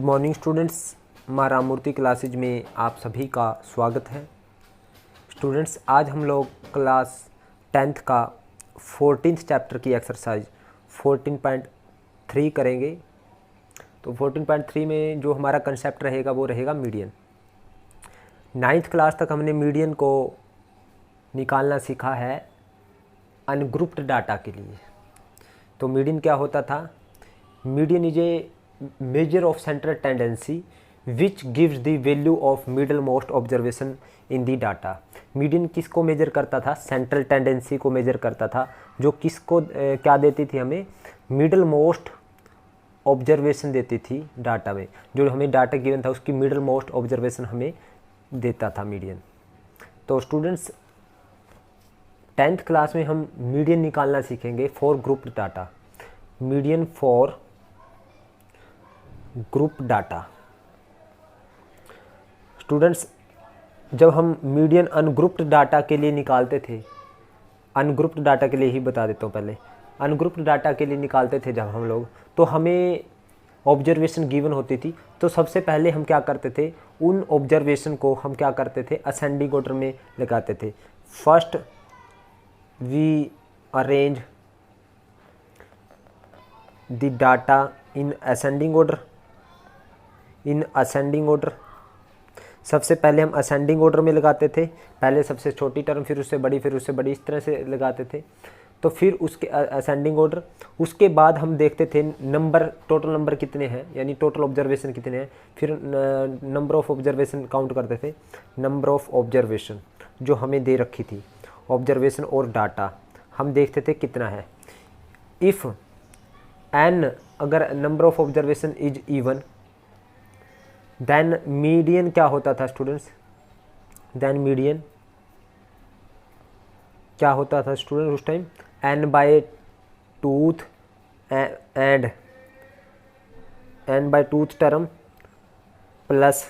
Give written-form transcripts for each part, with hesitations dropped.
Morning students, माँ Ramamurthy classes में आप सभी का स्वागत है। स्टूडेंट्स, आज हम लोग क्लास 10th का 14th चैप्टर की एक्सरसाइज 14.3 करेंगे। तो 14.3 में जो हमारा कंसेप्ट रहेगा वो रहेगा मीडियन। 9th क्लास तक हमने मीडियन को निकालना सीखा है अनग्रुप्ड डाटा के लिए। तो मीडियन क्या होता था? Median is a measure of central tendency which gives the value of middle most observation in the data। Median किसको मेजर करता था? सेंट्रल टेंडेंसी को मेजर करता था, जो किसको क्या देती थी? हमें मिडल मोस्ट ऑब्जर्वेशन देती थी डाटा में। जो हमें डाटा गिवन था उसकी मिडल मोस्ट ऑब्जर्वेशन हमें देता था मीडियन। तो स्टूडेंट्स, 10th क्लास में हम मीडियन निकालना सीखेंगे for group data. Median for group data. Students, जब हम मीडियन अनग्रुप्ड डाटा के लिए निकालते थे, अनग्रुप्ड डाटा के लिए ही बता देता हूँ पहले, अनग्रुप्ड डाटा के लिए निकालते थे जब हम लोग, तो हमें ऑब्जर्वेशन गिवन होती थी। तो सबसे पहले हम क्या करते थे? उन ऑब्जर्वेशन को हम क्या करते थे? असेंडिंग ऑर्डर में लगाते थे। First we arrange the data in ascending order. In ascending order सबसे पहले हम असेंडिंग ऑर्डर में लगाते थे। पहले सबसे छोटी टर्म, फिर उससे बड़ी, फिर उससे बड़ी, इस तरह से लगाते थे। तो फिर उसके असेंडिंग ऑर्डर, उसके बाद हम देखते थे नंबर, टोटल नंबर कितने हैं, यानी टोटल ऑब्जर्वेशन कितने हैं। फिर नंबर ऑफ ऑब्जर्वेशन काउंट करते थे। नंबर ऑफ ऑब्जर्वेशन जो हमें दे रखी थी, ऑब्जर्वेशन और डाटा हम देखते थे कितना है। इफ़ एन, अगर number of observation is even, then median क्या होता था स्टूडेंट्स? देन मीडियन क्या होता था स्टूडेंट उस time? N by twoth and n by twoth term plus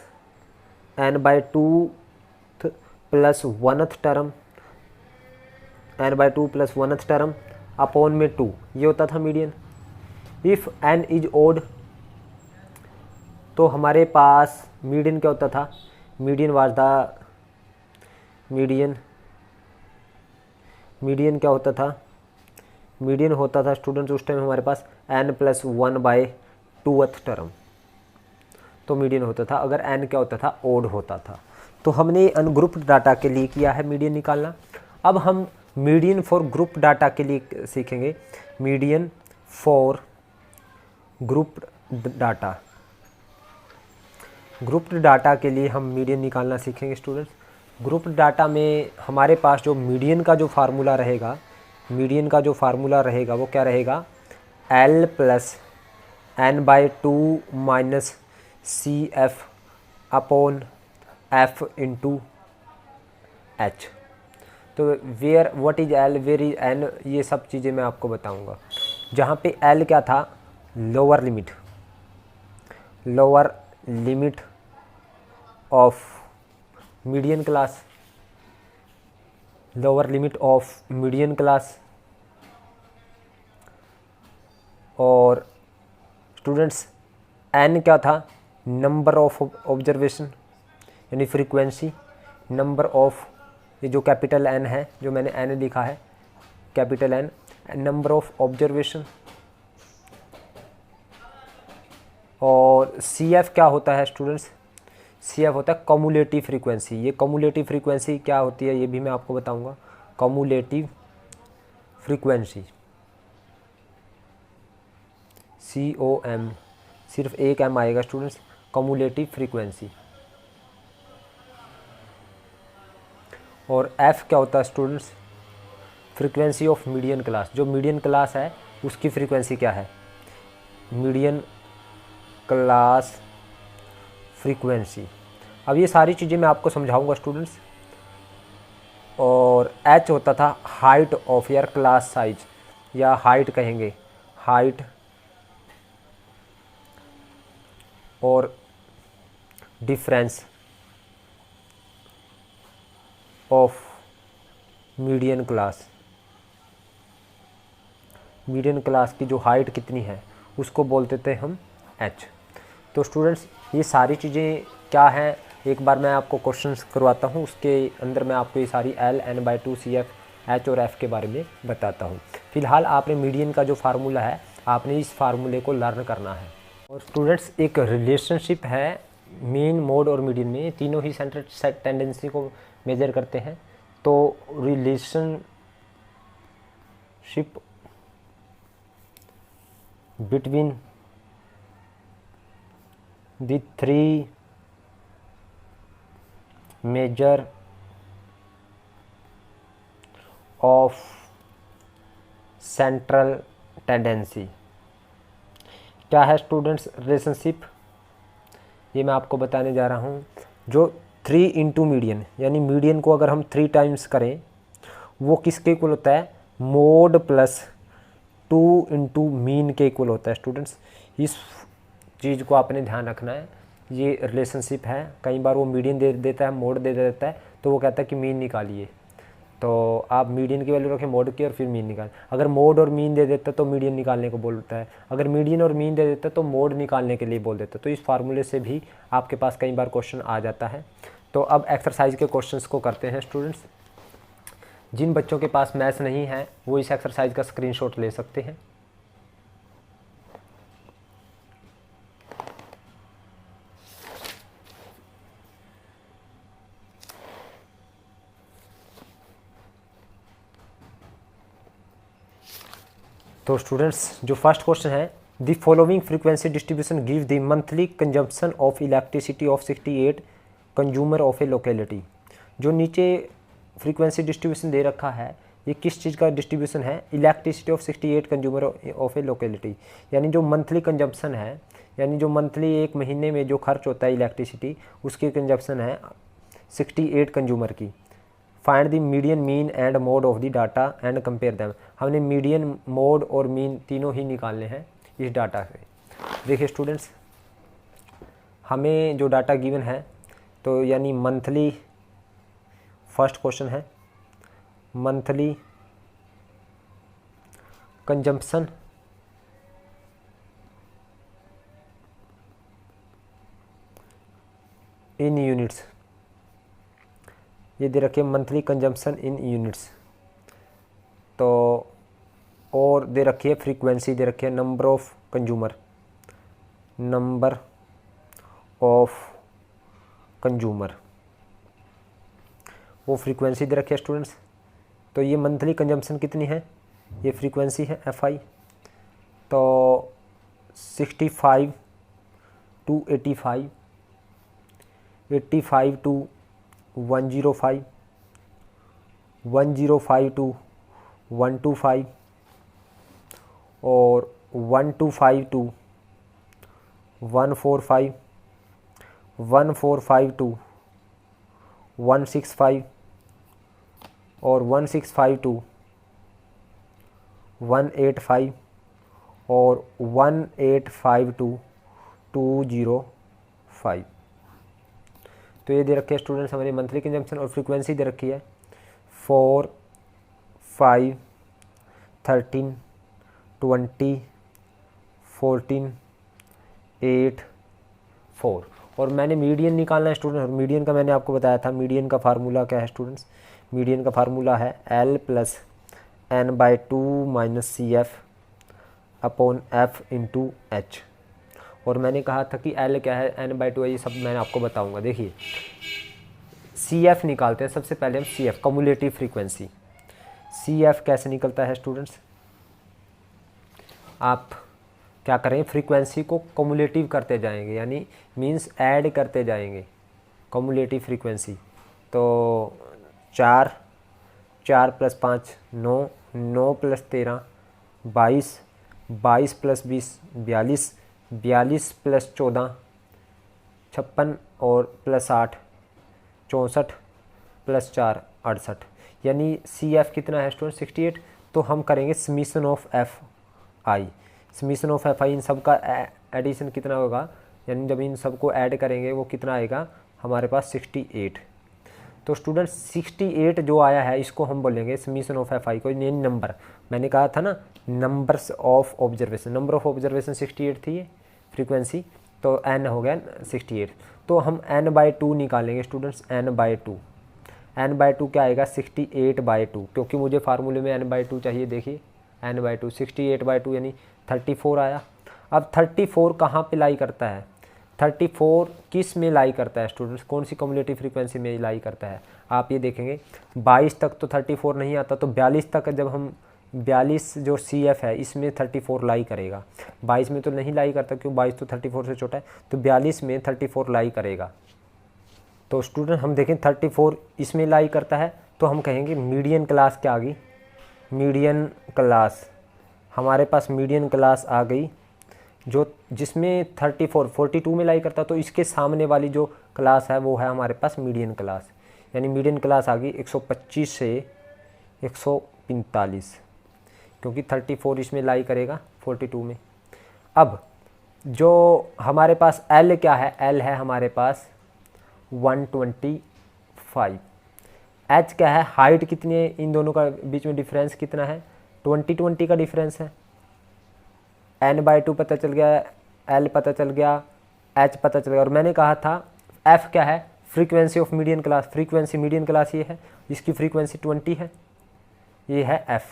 n by twoth plus oneth term, n by two plus oneth term upon में 2, ये होता था median. If n is odd, तो हमारे पास मीडियन क्या होता था? मीडियन वाज द मीडियन क्या होता था? मीडियन होता था स्टूडेंट्स उस टाइम हमारे पास n plus 1 by 2th term. तो मीडियन होता था अगर n क्या होता था? ओड होता था। तो हमने अनग्रुप्ड डाटा के लिए किया है मीडियन निकालना। अब हम मीडियन फॉर ग्रुप डाटा के लिए सीखेंगे। Median for group data. Grouped data के लिए हम मीडियन निकालना सीखेंगे स्टूडेंट्स। ग्रुप्ड डाटा में हमारे पास जो मीडियन का जो फार्मूला रहेगा, मीडियन का जो फार्मूला रहेगा वो क्या रहेगा? L plus N by 2 minus C F upon F into H. तो where what is L, where is N, ये सब चीज़ें मैं आपको बताऊंगा। जहाँ पे L क्या था? Lower limit of median class, lower limit of median class. और स्टूडेंट्स, एन क्या था? नंबर ऑफ ऑब्जर्वेशन यानी फ्रीक्वेंसी। नंबर ऑफ, ये जो कैपिटल एन है, जो मैंने एन लिखा है capital n, number of observation. और सी एफ क्या होता है स्टूडेंट्स? सी एफ होता है कम्युलेटिव फ्रीक्वेंसी। ये कम्युलेटिव फ्रीक्वेंसी क्या होती है ये भी मैं आपको बताऊंगा। कम्युलेटिव फ्रीक्वेंसी, COM, सिर्फ एक M आएगा स्टूडेंट्स, कम्युलेटिव फ्रीक्वेंसी। और F क्या होता है students? Frequency of median class. जो मीडियन क्लास है उसकी फ्रीक्वेंसी क्या है? Median class frequency. अब ये सारी चीज़ें मैं आपको समझाऊंगा स्टूडेंट्स। और H होता था height of your class size, या हाइट कहेंगे, हाइट और difference of median class. Median class की जो हाइट कितनी है उसको बोलते थे हम H। तो स्टूडेंट्स ये सारी चीज़ें क्या हैं, एक बार मैं आपको क्वेश्चंस करवाता हूँ, उसके अंदर मैं आपको ये सारी Ln/2 CF H और F के बारे में बताता हूँ। फिलहाल आपने मीडियन का जो फार्मूला है आपने इस फार्मूले को लर्न करना है। और स्टूडेंट्स एक रिलेशनशिप है मीन, मोड और मीडियन में, तीनों ही सेंट्रल सेट टेंडेंसी को मेजर करते हैं। तो relationship between the three measure of central tendency क्या है स्टूडेंट्स? रिलेशनशिप ये मैं आपको बताने जा रहा हूँ। जो 3 इंटू मीडियन, यानी मीडियन को अगर हम 3 टाइम्स करें वो किसके इक्वल होता है? मोड प्लस 2 इंटू मीन के इक्वल होता है। स्टूडेंट्स इस चीज़ को आपने ध्यान रखना है, ये रिलेशनशिप है। कई बार वो मीडियन दे देता है, मोड दे देता है, तो वो कहता है कि मीन निकालिए, तो आप मीडियन की वैल्यू रखें मोड की और फिर मीन निकाल। अगर मोड और मीन दे देता तो मीडियन निकालने को बोलता है, अगर मीडियन और मीन दे देता तो मोड निकालने के लिए बोल देता। तो इस फार्मूले से भी आपके पास कई बार क्वेश्चन आ जाता है। तो अब एक्सरसाइज के क्वेश्चंस को करते हैं स्टूडेंट्स। जिन बच्चों के पास मैथ्स नहीं है वो इस एक्सरसाइज का स्क्रीनशॉट ले सकते हैं। तो स्टूडेंट्स जो फर्स्ट क्वेश्चन है, the following frequency distribution give the monthly consumption of elasticity of 68 consumer of A locality. जो नीचे फ्रीक्वेंसी डिस्ट्रीब्यूशन दे रखा है ये किस चीज़ का डिस्ट्रीब्यूशन है? Elasticity of 68 consumer of A locality, यानी जो मंथली कंजम्पशन है, यानी जो मंथली एक महीने में जो खर्च होता है इलेक्ट्रिसिटी, उसकी कंजम्पशन है 68 कंज्यूमर की। Find the median, mean and mode of the data and compare them. हमने मीडियन, मोड और मीन तीनों ही निकालने हैं इस डाटा से। देखिए स्टूडेंट्स, हमें जो डाटा गिवन है तो यानी मंथली, फर्स्ट क्वेश्चन है मंथली कंजम्पशन इन यूनिट्स, ये दे रखे मंथली कंजम्पशन इन यूनिट्स। तो और दे रखी है फ्रीक्वेंसी, दे रखी है number of consumer, number of consumer, वो फ्रीक्वेंसी दे रखी है स्टूडेंट्स। तो ये मंथली कंजम्पशन कितनी है, ये फ्रीक्वेंसी है FI। तो 65 टू 85, 85 टू 105, 105 टू 125 और 125 टू 145, 145 टू 165 और 165 टू 185 और 185 टू 205। तो ये दे रखे है स्टूडेंट्स हमारी मंथली कंजम्पशन, और फ्रीक्वेंसी दे रखी है 4, 5, 13, 20, 14, 8, 4। और मैंने मीडियन निकालना है स्टूडेंट, और मीडियन का मैंने आपको बताया था, मीडियन का फार्मूला क्या है स्टूडेंट्स? मीडियन का फार्मूला है L plus N/2 minus CF upon F into H। और मैंने कहा था कि L क्या है, N/2 है, ये सब मैंने आपको बताऊंगा। देखिए CF निकालते हैं सबसे पहले हम, CF कम्युलेटिव फ्रीक्वेंसी। CF कैसे निकलता है स्टूडेंट्स? आप क्या करें, फ्रीक्वेंसी को कम्युलेटिव करते जाएंगे, यानी मींस ऐड करते जाएंगे, कम्युलेटिव फ्रीक्वेंसी। तो 4, 4 प्लस 5 9, 9 प्लस 13 22, 22 प्लस 20 42, 42 प्लस 14 56 और प्लस 8 64 प्लस 4 68, यानी CF कितना है स्टूडेंट? 68। तो हम करेंगे summation of FI, summation of FI, इन सब का एडिशन कितना होगा, यानी जब इन सबको ऐड करेंगे वो कितना आएगा हमारे पास 68। तो स्टूडेंट 68 जो आया है इसको हम बोलेंगे समीशन ऑफ FI को, ये नंबर मैंने कहा था ना, numbers of observation, number of observation 68 थी ये फ्रीक्वेंसी। तो n हो गया 68। तो हम n/2 निकालेंगे स्टूडेंट्स, n/2। n/2 क्या आएगा 68/2, क्योंकि मुझे फार्मूले में n/2 चाहिए। देखिए n/2 68/2 यानी 34 आया। अब 34 कहाँ पे लाई करता है, 34 किस में लाई करता है स्टूडेंट्स, कौन सी कम्युलेटिव फ्रीक्वेंसी में लाई करता है। आप ये देखेंगे 22 तक तो 34 नहीं आता, तो 42 तक जब हम 42 जो CF है इसमें 34 लाई करेगा। 22 में तो नहीं लाई करता, क्यों, 22 तो 34 से छोटा है, तो 42 में 34 लाई करेगा। तो स्टूडेंट हम देखें 34 इसमें लाई करता है, तो हम कहेंगे मीडियन क्लास क्या आ गई, मीडियन क्लास, हमारे पास मीडियन क्लास आ गई जो जिसमें 34 42 में लाई करता, तो इसके सामने वाली जो क्लास है वो है हमारे पास मीडियन क्लास, यानी मीडियन क्लास आ गई 125 से 145, क्योंकि 34 इसमें लाई करेगा 42 में। अब जो हमारे पास L क्या है, L है हमारे पास 125। H क्या है, हाइट कितनी है, इन दोनों का बीच में डिफरेंस कितना है, 20 का डिफरेंस है। n/2 पता चल गया, L पता चल गया, H पता चल गया। और मैंने कहा था F क्या है, frequency of median class, frequency median class ये है, इसकी फ्रीक्वेंसी 20 है, ये है F।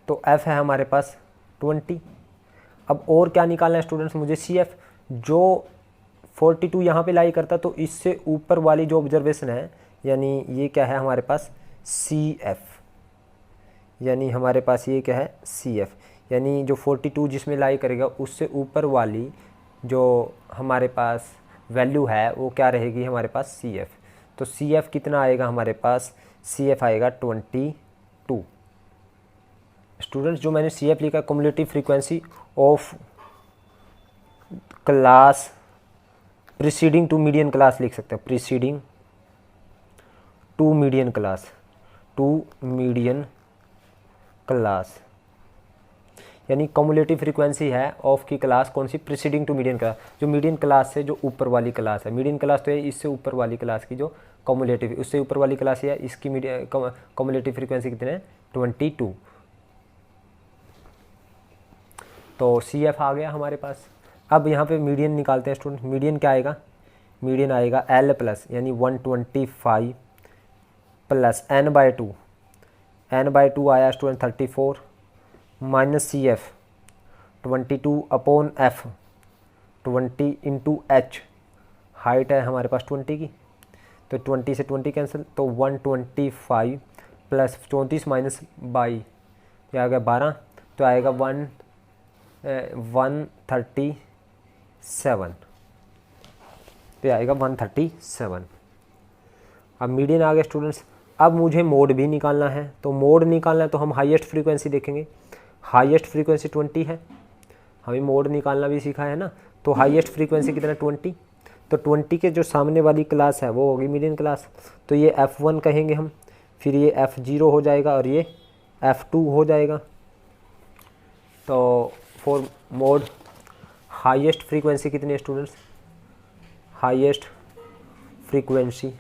तो F है हमारे पास 20। अब और क्या निकालना है स्टूडेंट्स, मुझे CF, जो 42 यहाँ पे लाई करता, तो इससे ऊपर वाली जो ऑब्जर्वेशन है, यानी ये क्या है हमारे पास CF, यानी हमारे पास ये क्या है CF, यानी जो 42 जिसमें लाई करेगा उससे ऊपर वाली जो हमारे पास वैल्यू है वो क्या रहेगी हमारे पास CF। तो CF कितना आएगा हमारे पास, CF आएगा 22। स्टूडेंट्स जो मैंने CF लिखा, cumulative frequency of class preceding to median class लिख सकते हैं, preceding to median class, to median class, यानी कम्युलेटिव फ्रीक्वेंसी है ऑफ की क्लास कौन सी, प्रीसीडिंग टू मीडियन क्लास, जो मीडियन क्लास से जो ऊपर वाली क्लास है। मीडियन क्लास तो है इससे ऊपर वाली क्लास की जो कम्युलेटिव, उससे ऊपर वाली क्लास है, इसकी कम्युलेटिव फ्रीक्वेंसी कितने है 22। तो CF आ गया हमारे पास। अब यहाँ पे मीडियन निकालते हैं स्टूडेंट, मीडियन क्या आएगा, मीडियन आएगा L प्लस, यानी 125 प्लस n/2, n/2 आया student 34, minus CF 22 upon F 20 into H, height है हमारे पास 20 की, तो 20 से 20 कैंसिल, तो 125 प्लस 34 माइनस 22, क्या आ गया 12, तो आएगा 137, तो आएगा 137। अब मीडियन आ गया स्टूडेंट्स। अब मुझे मोड भी निकालना है, तो मोड निकालना है तो हम हाईएस्ट फ्रीक्वेंसी देखेंगे, हाईएस्ट फ्रीक्वेंसी 20 है, हमें मोड निकालना भी सीखा है ना, तो हाईएस्ट फ्रीक्वेंसी कितना 20, तो 20 के जो सामने वाली क्लास है वो होगी मीडियन क्लास, तो ये F1 कहेंगे हम, फिर ये F0 हो जाएगा और ये F2 हो जाएगा। तो फॉर मोड हाईएस्ट फ्रीक्वेंसी कितनी है स्टूडेंट्स, हाईएस्ट फ्रीक्वेंसी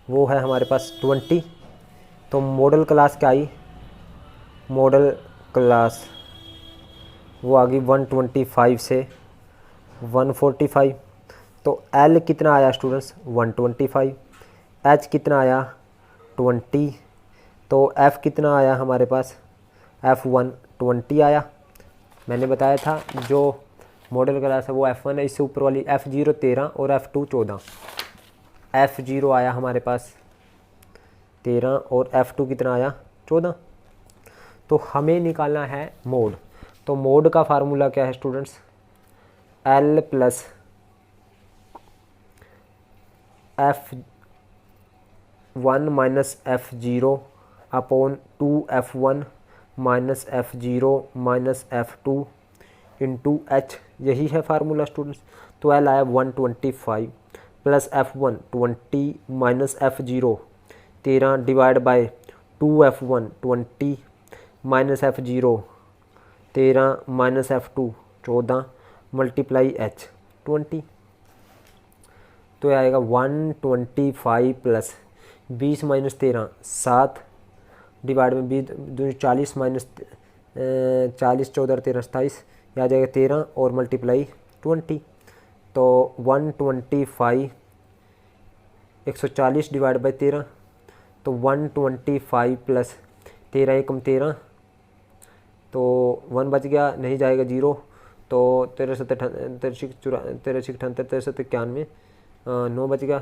वो है हमारे पास 20। तो मॉडल क्लास क्या आई, मॉडल क्लास वो आ गई 125 से 145। तो L कितना आया स्टूडेंट्स 125, H कितना आया 20, तो F कितना आया हमारे पास F1 20 आया। मैंने बताया था जो मॉडल क्लास है वो F1 है, इससे ऊपर वाली F0 13 और F2 14, F0 आया हमारे पास 13 और F2 कितना आया 14। तो हमें निकालना है मोड, तो मोड का फार्मूला क्या है students, L plus F1 minus F0 upon 2F1 minus F0 minus F2 into H, यही है फार्मूला स्टूडेंट्स। तो L आया 125 plus F1 20 minus F0 13 divide by 2F1 20 minus F0 13 minus F2 14 multiply H 20, तो यह आएगा 125 plus 20 minus 13 7 divide में 20 40 minus 40 14 13 27, ये आ जाएगा 13 और मल्टीप्लाई 20, तो 125 140 डिवाइड बाई 13, तो 125 प्लस 13 एकम 13, तो 1 बच गया, नहीं जाएगा 0, तो 13 7 13 78 13 7 91, 9 बच गया,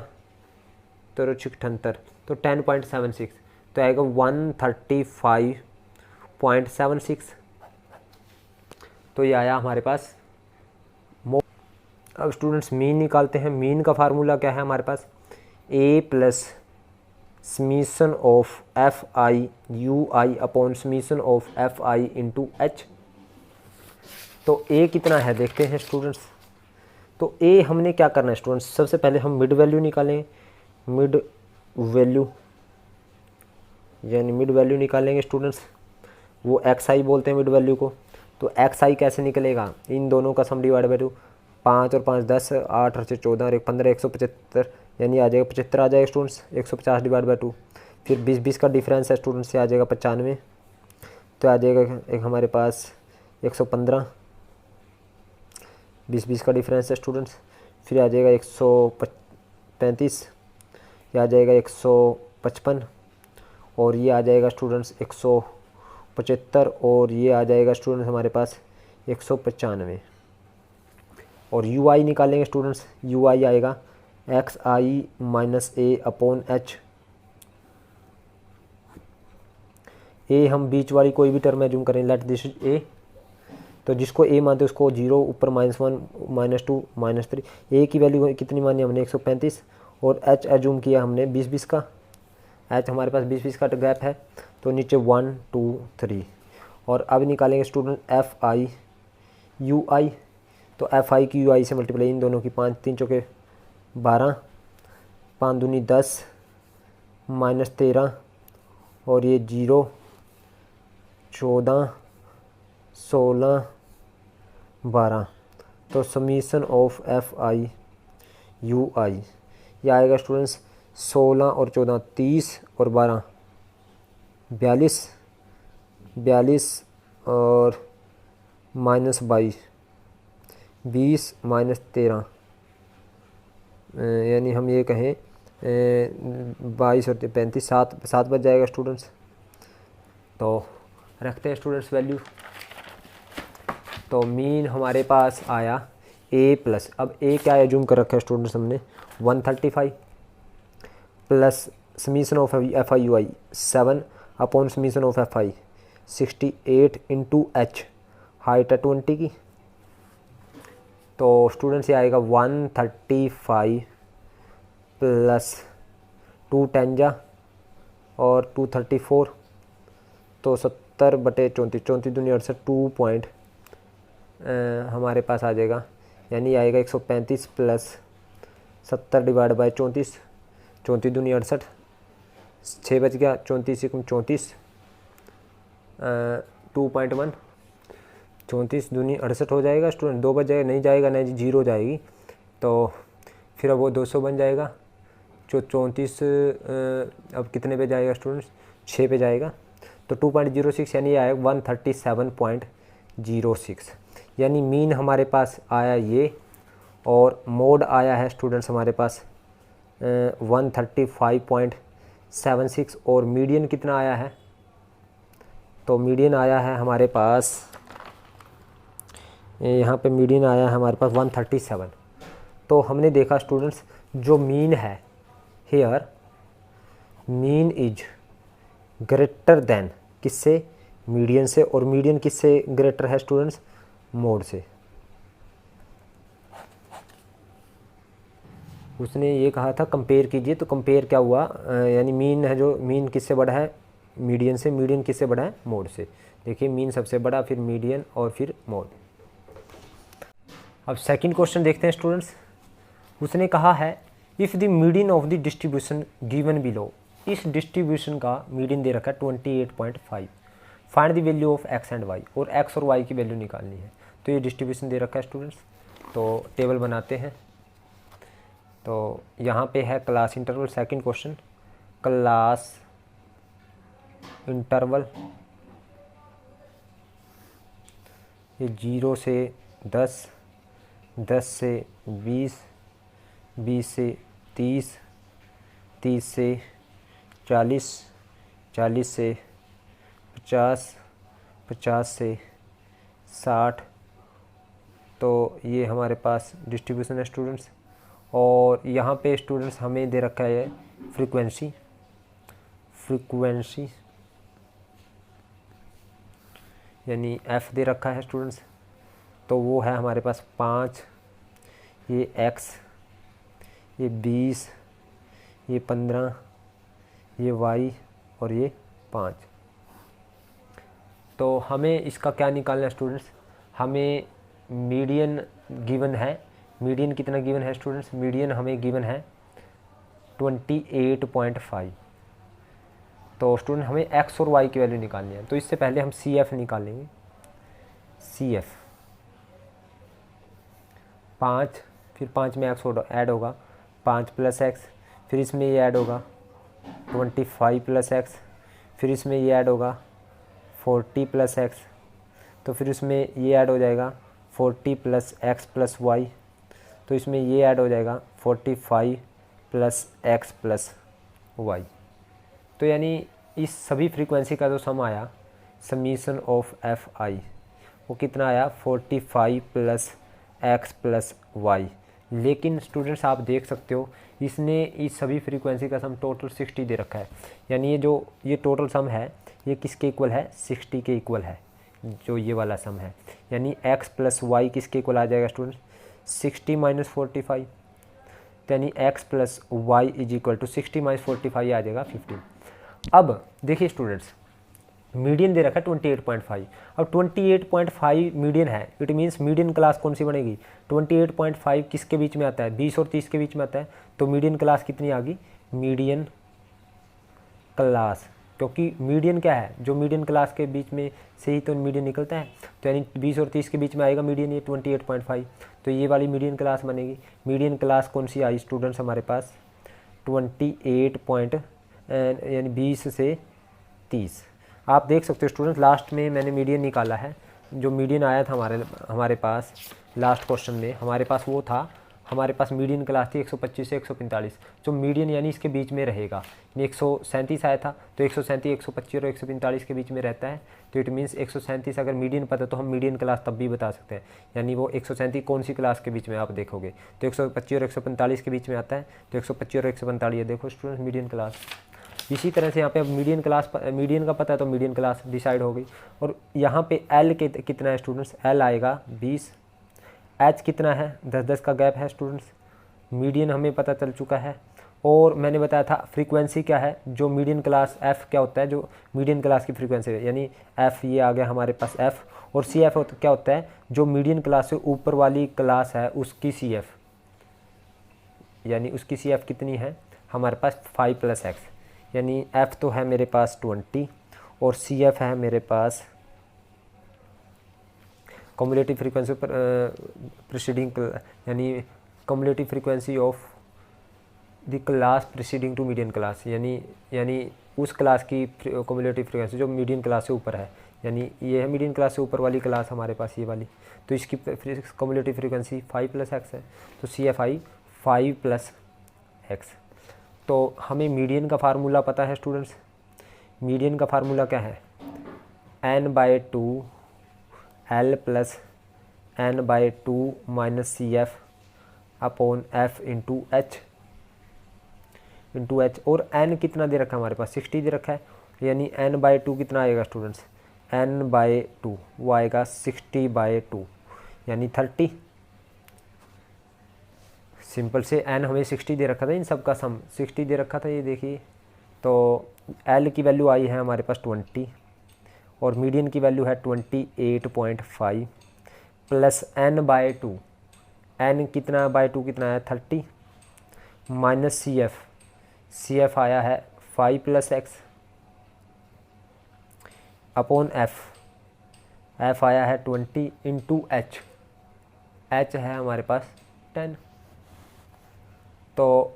13 78, तो 10.76, तो आएगा 135.76। तो ये आया हमारे पास। अब स्टूडेंट्स मीन निकालते हैं। मीन का फार्मूला क्या है हमारे पास, A plus summation of F I U I upon summation of F I into H. तो ए कितना है देखते हैं स्टूडेंट्स। तो ए हमने क्या करना है स्टूडेंट्स, सबसे पहले हम मिड वैल्यू निकालें, मिड वैल्यू यानी मिड वैल्यू निकालेंगे स्टूडेंट्स, वो एक्स आई बोलते हैं मिड वैल्यू को। तो एक्स आई कैसे निकलेगा, इन दोनों का सम डिवाइड बाई 2, 5 और 5 10, 8 और 14 और 1 15, 175, यानी आ जाएगा 75 आ जाएगा स्टूडेंट्स, 150 डिवाइड बाई 2। फिर 20 20 का डिफरेंस है स्टूडेंट्स, से आ जाएगा 95, तो आ जाएगा एक हमारे पास 115, 20 20 का डिफरेंस है स्टूडेंट्स। फिर आ जाएगा 135, ये आ जाएगा 155, और ये आ जाएगा स्टूडेंट्स 175, और ये आ जाएगा स्टूडेंट्स हमारे पास 195। और यू आई निकालेंगे स्टूडेंट्स, यू आई आएगा एक्स आई माइनस ए अपॉन एच। ए हम बीच वाली कोई भी टर्म एज्यूम करें, लेट दिस इज ए, तो जिसको ए मानते हैं उसको 0, ऊपर -1 -2 -3। ए की वैल्यू कितनी मानी हमने 135, और एच एज्यूम किया हमने 20 20 का, एच हमारे पास 20 20 का गैप है, तो नीचे 1 2 3। और अब निकालेंगे स्टूडेंट एफ आई यू आई, तो एफ आई की यू आई से मल्टीप्लाई इन दोनों की, 5 3 चौके 12, 5 दूनी 10, -13, और ये 0 14 16 12, तो summation of F I U I ये आएगा स्टूडेंट्स 16 और 14 30 और 12 42 42 और -22 20 -13, यानी हम ये कहें 22 और 35 7 बच जाएगा स्टूडेंट्स। तो रखते हैं स्टूडेंट्स वैल्यू। तो मीन हमारे पास आया ए प्लस, अब ए क्या एज्यूम कर रखा है स्टूडेंट्स हमने 135 plus summation of F I U I 7 upon summation of F I 68 into H, height है 20 की। तो स्टूडेंट्स ये आएगा 135 प्लस 2 10 जा और 234, तो 70 बटे 34, 34 दूनी 68, 2 पॉइंट हमारे पास आ जाएगा, यानी आएगा 135 प्लस 70 डिवाइड बाई 34, 34 दूनी 68, 6 बच गया, 34 एकम 34, 2.1, 34 दूनी 68 हो जाएगा स्टूडेंट, 2 बच जाएगा, नहीं जाएगा नहीं 0 जाएगी, तो फिर अब वो 200 बन जाएगा। जो 34 अब कितने पे जाएगा स्टूडेंट्स, 6 पे जाएगा, तो 2.06 यानी आएगा 137.06, यानी मीन हमारे पास आया ये, और मोड आया है स्टूडेंट्स हमारे पास 135.76, और मीडियन कितना आया है, तो मीडियन आया है हमारे पास, यहाँ पे मीडियन आया है हमारे पास 137। तो हमने देखा स्टूडेंट्स जो मीन है here, mean is greater than किससे, मीडियन से, और मीडियन किससे ग्रेटर है स्टूडेंट्स, मोड से। उसने ये कहा था कंपेयर कीजिए, तो कंपेयर क्या हुआ, यानी मीन है जो, मीन किससे बड़ा है, मीडियन से, मीडियन किससे बड़ा है, मोड से। देखिए मीन सबसे बड़ा, फिर मीडियन और फिर मोड। अब सेकंड क्वेश्चन देखते हैं स्टूडेंट्स। उसने कहा है if the median of the distribution given below, इस डिस्ट्रीब्यूशन का मीडियन दे रखा है 28.5, find the value of x and y, और एक्स और वाई की वैल्यू निकालनी है। तो ये डिस्ट्रीब्यूशन दे रखा है स्टूडेंट्स, तो टेबल बनाते हैं। तो यहाँ पे है class interval, second question class interval, ये 0 से 10, 10 से 20, 20 से 30, 30 से 40, 40 से 50, 50 से 60। तो ये हमारे पास डिस्ट्रीब्यूशन है स्टूडेंट्स। और यहाँ पे स्टूडेंट्स हमें दे रखा है फ्रीक्वेंसी यानी f दे रखा है स्टूडेंट्स। तो वो है हमारे पास 5, ये x, ये 20, ये 15, ये y और ये 5। तो हमें इसका क्या निकालना है स्टूडेंट्स? हमें मीडियन गिवन है। मीडियन कितना गिवन है स्टूडेंट्स? मीडियन हमें गिवन है 28.5। तो स्टूडेंट हमें x और y की वैल्यू निकालनी है। तो इससे पहले हम CF निकालेंगे। CF 5, फिर 5 में x ऐड होगा, 5 + x, फिर इसमें ये ऐड होगा 25 + x, फिर इसमें ये ऐड होगा 40 + x, तो फिर इसमें ये ऐड हो जाएगा 40 + x + y, तो इसमें ये ऐड हो जाएगा 45 + x + y। तो यानी इस सभी फ्रीक्वेंसी का जो सम आया, समीशन ऑफ fi, वो कितना आया? 45 + x + y। लेकिन स्टूडेंट्स आप देख सकते हो इसने इस सभी फ्रीक्वेंसी का सम टोटल 60 दे रखा है। यानी ये टोटल सम है, ये किसके इक्वल है? 60 के इक्वल है, जो ये वाला सम है। यानी x + y किसके इक्वल आ जाएगा स्टूडेंट्स? 60 - 45। यानी x + y = 60 - 45 आ जाएगा 15। अब देखिए स्टूडेंट्स, मीडियन दे रखा है 28.5। अब 28.5 मीडियन है, इट मीन्स मीडियन क्लास कौन सी बनेगी? 28.5 किसके बीच में आता है? 20 और 30 के बीच में आता है। तो मीडियन क्लास कितनी आ गई? मीडियन क्लास, क्योंकि मीडियन क्या है? जो मीडियन क्लास के बीच में से ही तो मीडियन निकलता है। तो यानी 20 और 30 के बीच में आएगा मीडियन, ये 28.5। तो ये वाली मीडियन क्लास बनेगी। मीडियन क्लास कौन सी आई स्टूडेंट्स हमारे पास? 28 यानी 20 से 30। आप देख सकते हो स्टूडेंट, लास्ट में मैंने मीडियन निकाला है। जो मीडियन आया था हमारे पास लास्ट क्वेश्चन में, हमारे पास वो था, हमारे पास मीडियन क्लास थी 125 से 145। जो मीडियन यानी इसके बीच में रहेगा, यानी 137 आया था, तो 137, 125 और 145 के बीच में रहता है। तो इट मीन्स 137 अगर मीडियन पता है तो हम मीडियन क्लास तब भी बता सकते हैं। यानी वो 137 कौन सी क्लास के बीच में आप देखोगे तो 125 और 145 के बीच में आता है। तो 125 और 145 देखो स्टूडेंट मीडियन क्लास। इसी तरह से यहाँ पे अब मीडियन का पता है तो मीडियन क्लास डिसाइड हो गई। और यहाँ पे L के कितना है स्टूडेंट्स? L आएगा 20। H कितना है? 10-10 का गैप है स्टूडेंट्स। मीडियन हमें पता चल चुका है। और मैंने बताया था फ्रीक्वेंसी क्या है, जो मीडियन क्लास F क्या होता है, जो मीडियन क्लास की फ्रीक्वेंसी है, यानी F ये आ गया हमारे पास F। और CF क्या होता है? जो मीडियन क्लास से ऊपर वाली क्लास है उसकी CF, यानी उसकी CF कितनी है हमारे पास? 5 + x। यानी f तो है मेरे पास 20 और CF है मेरे पास कम्युलेटिव फ्रीक्वेंसी पर प्रीसीडिंग, यानी cumulative frequency of the class preceding to median class, यानी उस क्लास की कम्युलेटिव फ्रीक्वेंसी जो मीडियन क्लास से ऊपर है। यानी ये है मीडियन क्लास से ऊपर वाली क्लास हमारे पास, ये वाली। तो इसकी कम्युलेटिव फ्रीक्वेंसी 5 + x है। तो CF आई 5 + x। तो हमें मीडियन का फार्मूला पता है स्टूडेंट्स। मीडियन का फार्मूला क्या है? n/2 L + n/2 - CF upon f into h। और n कितना दे रखा है हमारे पास? 60 दे रखा है। यानी n/2 कितना आएगा स्टूडेंट्स? n/2 वो आएगा 60/2 यानी 30। सिंपल से n हमें 60 दे रखा था, इन सब का सम 60 दे रखा था, ये देखिए। तो L की वैल्यू आई है हमारे पास 20 और मीडियन की वैल्यू है 28.5 प्लस n/2। n कितना बाय 2 कितना है? 30 माइनस CF आया है 5 + x अपॉन f आया है 20 इंटू h है हमारे पास 10। तो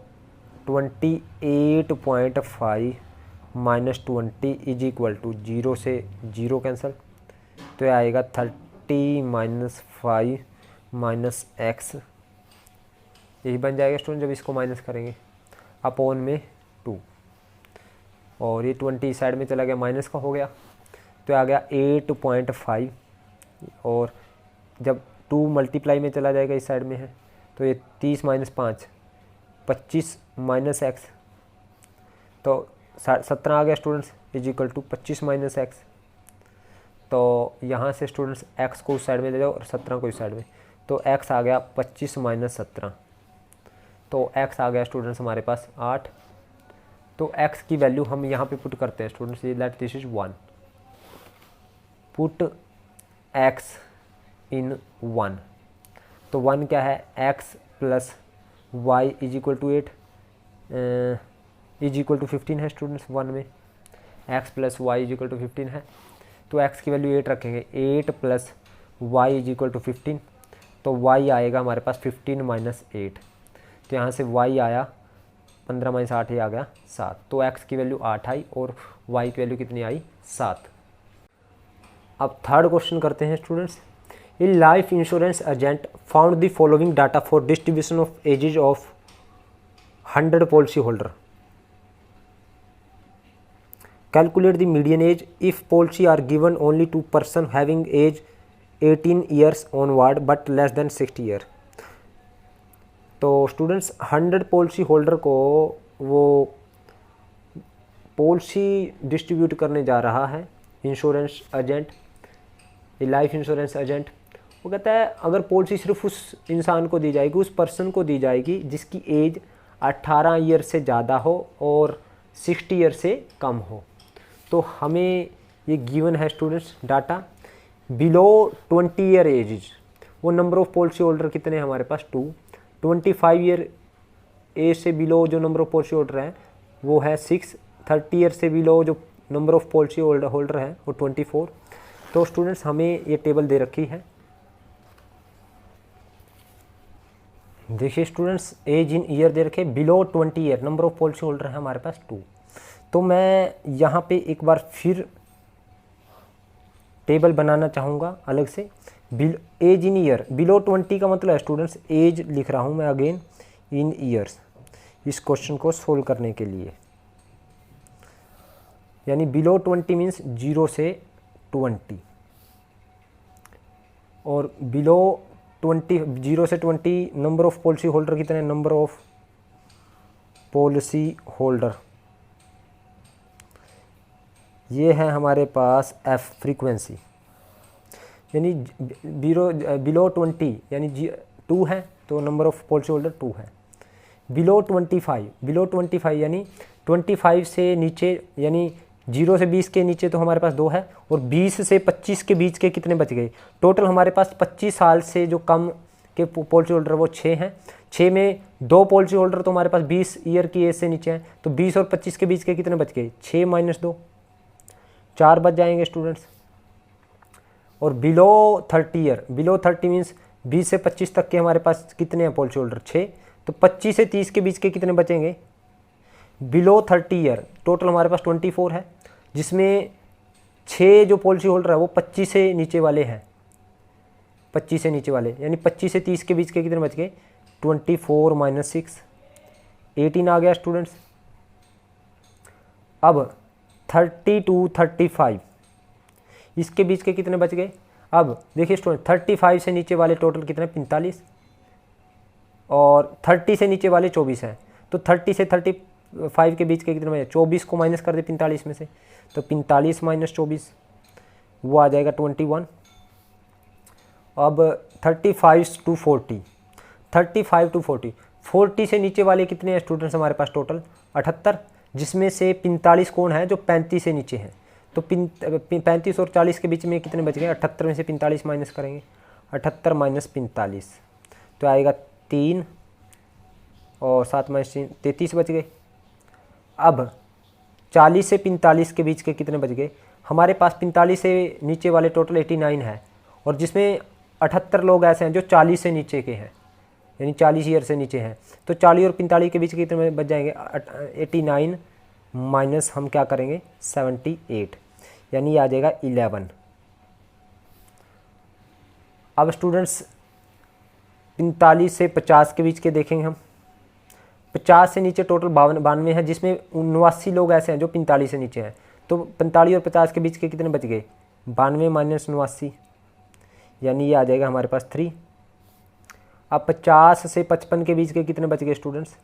28.5 - 20 = 0 से 0 कैंसिल, तो ये आएगा 20 माइनस 5 माइनस एक्स, यही बन जाएगा स्टूडेंट जब इसको माइनस करेंगे, अपॉन में 2, और ये 20 साइड में चला गया, माइनस का हो गया, तो आ गया 8.5, और जब 2 मल्टीप्लाई में चला जाएगा इस साइड में है, तो ये 30 माइनस 5 25 माइनस एक्स, तो 17 आ गया students, is equal to 25 minus x. तो यहाँ से स्टूडेंट्स एक्स को उस साइड में ले जाओ और 17 को इस साइड में, तो एक्स आ गया 25 माइनस 17, तो एक्स आ गया स्टूडेंट्स हमारे पास 8। तो एक्स की वैल्यू हम यहाँ पे पुट करते हैं स्टूडेंट्स, ये let this is 1, put X in 1, तो 1 क्या है, X plus Y is equal to 8 is equal to 15 है स्टूडेंट्स, 1 में X plus Y is equal to 15 है, तो एक्स की वैल्यू 8 रखेंगे, 8 plus Y is equal to 15, तो वाई आएगा हमारे पास 15 माइनस 8, तो यहाँ से वाई आया 15 माइनस 8, ही आ गया 7, तो एक्स की वैल्यू 8 आई और वाई की वैल्यू कितनी आई, 7। अब थर्ड क्वेश्चन करते हैं students, A life insurance agent found the following data for distribution of edges of 100 policy holder, calculate the median age if policy are given only to person having age 18 years onward but less than 60 year। तो students 100 policy holder को वो policy distribute करने जा रहा है insurance agent, life insurance agent, वो कहता है अगर पॉलिसी सिर्फ उस इंसान को दी जाएगी, उस पर्सन को दी जाएगी जिसकी एज 18 ईयर से ज़्यादा हो और 60 ईयर से कम हो। तो हमें ये गिवन है students data, below 20 year age, वो नंबर ऑफ पॉलिसी होल्डर कितने हैं हमारे पास 2, 25 ईयर एज से बिलो जो नंबर ऑफ पॉलिसी होल्डर है वो है 6, 30 ईयर से बिलो जो नंबर ऑफ पॉलिसी होल्डर है वो 24। तो स्टूडेंट्स हमें ये टेबल दे रखी है, देखिए स्टूडेंट्स एज इन ईयर दे रखे, below 20 year number of policy holder है हमारे पास 2। तो मैं यहाँ पे एक बार फिर टेबल बनाना चाहूँगा अलग से, एज इन ईयर, बिलो 20 का मतलब है स्टूडेंट्स एज लिख रहा हूँ मैं अगेन इन ईयर्स, इस क्वेश्चन को सोल्व करने के लिए, यानी बिलो 20 मीन्स 0 से 20, और बिलो 20 0 से 20 नंबर ऑफ पॉलिसी होल्डर कितने, नंबर ऑफ पॉलिसी होल्डर ये है हमारे पास एफ फ्रीक्वेंसी, यानी बिलो 20 यानी 2 है तो नंबर ऑफ पॉलिसी होल्डर 2 है, बिलो 25 यानी 25 से नीचे यानी 0 से 20 के नीचे तो हमारे पास 2 है, और 20 से 25 के बीच के कितने बच गए, टोटल हमारे पास 25 साल से जो कम के पॉलिसी होल्डर वो 6 हैं, 6 में 2 पॉलिसी होल्डर तो हमारे पास 20 ईयर की एज से नीचे हैं, तो 20 और 25 के बीच के कितने बच गए, 6 माइनस 2 4 बच जाएंगे स्टूडेंट्स। और बिलो 30 ईयर, बिलो 30 मीन्स 20 से 25 तक के हमारे पास कितने हैं पॉलिसी होल्डर 6, तो 25 से 30 के बीच के कितने बचेंगे, बिलो 30 ईयर टोटल हमारे पास 24 है, जिसमें 6 जो पॉलिसी होल्डर है वो 25 से नीचे वाले हैं, 25 से नीचे वाले यानी 25 से 30 के बीच के कितने बच गए, 24 माइनस 6 18 आ गया स्टूडेंट्स। अब 30 to 35 इसके बीच के कितने बच गए, अब देखिए स्टूडेंट 35 से नीचे वाले टोटल कितने 45, और 30 से नीचे वाले 24 हैं, तो 30 से 35 के बीच के कितने बचे, 24 को माइनस कर दे 45 में से, तो 45 माइनस 24 वो आ जाएगा 21। अब 35 to 40, 35 to 40, 40 से नीचे वाले कितने हैं स्टूडेंट्स हमारे पास टोटल 78, जिसमें से 45 कौन है जो 35 से नीचे हैं, तो 35 और 40 के बीच में कितने बच गए, 78 में से 45 माइनस करेंगे, 78 माइनस 45 तो आएगा 3 और 7 माइनस 3 33 बच गए। अब 40 से 45 के बीच के कितने बच गए, हमारे पास 45 से नीचे वाले टोटल 89 है, और जिसमें 78 लोग ऐसे हैं जो 40 से नीचे के हैं यानी 40 ईयर से नीचे हैं, तो 40 और 45 के बीच के कितने बच जाएंगे, 89 माइनस हम क्या करेंगे 78 यानी आ जाएगा 11। अब स्टूडेंट्स 45 से 50 के बीच के देखेंगे हम। 50 से नीचे टोटल 92 है, जिसमें 79 लोग ऐसे हैं जो 45 से नीचे हैं। तो 45 और 50 के बीच के कितने बच गए? 92 माइनस 89, यानी ये आ जाएगा हमारे पास 3। अब 50 से 55 के बीच के कितने बच गए स्टूडेंट्स?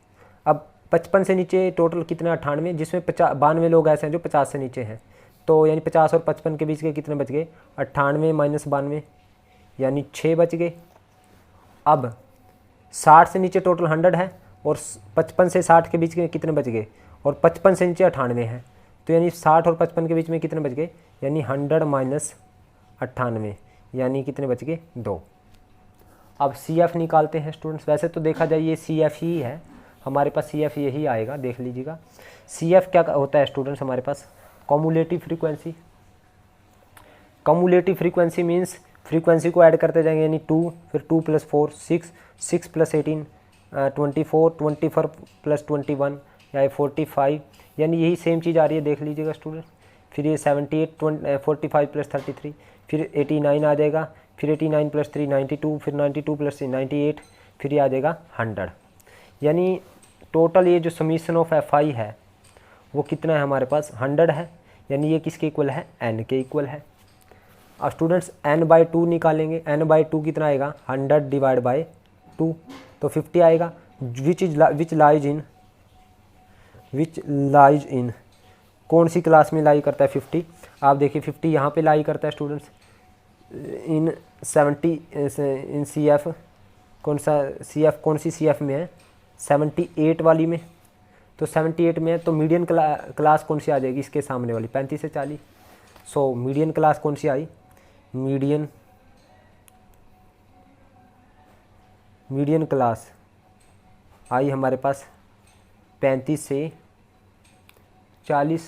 अब 55 से नीचे टोटल कितने? 98, जिसमें 92 लोग ऐसे हैं जो 50 से नीचे हैं। तो यानी 50 और 55 के बीच के कितने बच गए? 98 माइनस 92, यानी 6 बच गए। अब 60 से नीचे टोटल 100 है और 55 से 60 के बीच के कितने बच गए? और 55 से नीचे 98 है, तो यानी 60 और 55 के बीच में कितने बच गए? यानी 100 माइनस 98, यानी कितने बच गए? 2। अब CF निकालते हैं स्टूडेंट्स। वैसे तो देखा जाए ये CF ही है, हमारे पास CF यही आएगा, देख लीजिएगा। CF क्या होता है स्टूडेंट्स? हमारे पास cumulative frequency. Cumulative frequency means frequency को ऐड करते जाएंगे, यानी 2, फिर 2 + 4 6, 6 + 18 24, 24 + 21 या 45, यानी यही सेम चीज़ आ रही है, देख लीजिएगा स्टूडेंट। फिर ये 78 45 + 33, फिर 89 आ जाएगा, फिर 89 + 3 92, फिर 92 + 3 98, फिर ये आ जाएगा 100। यानी टोटल ये जो समीशन ऑफ FI है वो कितना है हमारे पास? 100 है, यानी ये किसके इक्वल है? N के इक्वल है। अब स्टूडेंट्स N/2 निकालेंगे। N/2 कितना आएगा? 100 / 2, तो 50 आएगा। विच लाइज इन कौन सी क्लास में लाई करता है? 50। आप देखिए 50 यहाँ पे लाई करता है स्टूडेंट्स। इन 70 इन CF कौन सा CF, कौन सी CF में है? 78 वाली में। तो 78 में है, तो मीडियन क्लास कौन सी आ जाएगी इसके सामने वाली? 35 से 40। सो मीडियन क्लास कौन सी आई? मीडियन क्लास आई हमारे पास 35 से 40।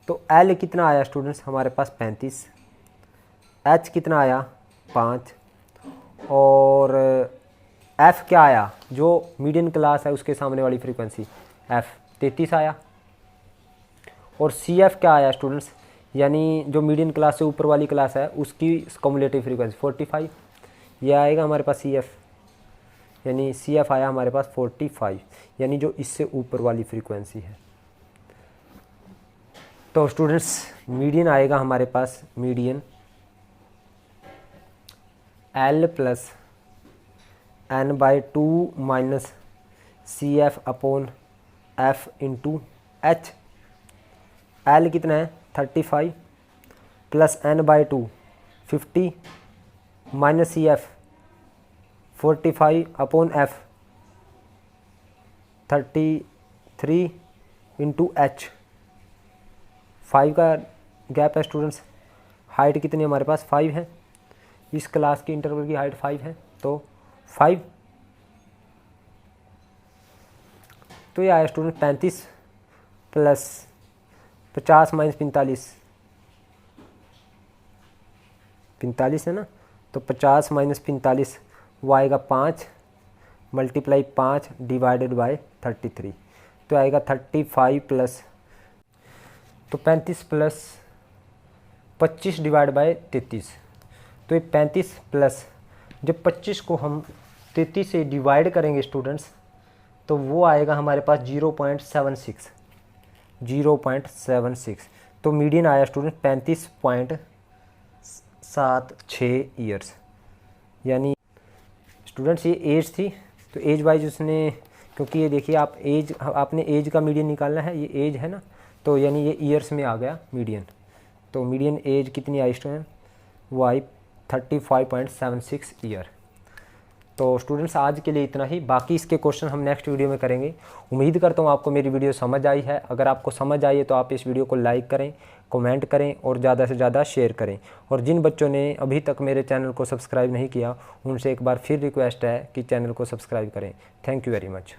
तो L कितना आया स्टूडेंट्स? हमारे पास 35। H कितना आया? 5। और F क्या आया? जो मीडियन क्लास है उसके सामने वाली फ्रीक्वेंसी F 33 आया। और CF क्या आया स्टूडेंट्स? यानी जो मीडियन क्लास से ऊपर वाली क्लास है उसकी कम्युलेटिव फ्रीक्वेंसी 45, यह आएगा हमारे पास CF, यानी CF आया हमारे पास 45, यानी जो इससे ऊपर वाली फ्रीक्वेंसी है। तो स्टूडेंट्स मीडियन आएगा हमारे पास, median L + N/2 minus CF upon F × H। L कितना है? 35 + N/2 50 minus CF 45 upon F 33 × H। 5 का गैप है स्टूडेंट्स। हाइट कितनी हमारे पास? 5 है। इस क्लास की इंटरवल की हाइट 5 है, तो 5। तो ये आया स्टूडेंट 35 + 50 - 45, 45 है ना, तो 50 - 45 वो आएगा 5 × 5 / 33, तो आएगा 35 प्लस, तो 35 + 25 / 33, तो ये 35 प्लस जब 25 को हम 33 से डिवाइड करेंगे स्टूडेंट्स तो वो आएगा हमारे पास 0.76, 0.76। तो मीडियन आया स्टूडेंट 35.76 ईयर्स। यानी स्टूडेंट्स ये एज थी, तो एज वाइज उसने, क्योंकि ये देखिए आप एज, आपने एज का मीडियन निकालना है, ये एज है ना, तो यानी ये ईयर्स में आ गया मीडियन। तो मीडियन एज कितनी आई स्टूडेंट? वो आई 35.76 ईयर। तो स्टूडेंट्स आज के लिए इतना ही, बाकी इसके क्वेश्चन हम नेक्स्ट वीडियो में करेंगे। उम्मीद करता हूँ आपको मेरी वीडियो समझ आई है। अगर आपको समझ आई है तो आप इस वीडियो को लाइक करें, कमेंट करें और ज़्यादा से ज़्यादा शेयर करें। और जिन बच्चों ने अभी तक मेरे चैनल को सब्सक्राइब नहीं किया उनसे एक बार फिर रिक्वेस्ट है कि चैनल को सब्सक्राइब करें। Thank you very much.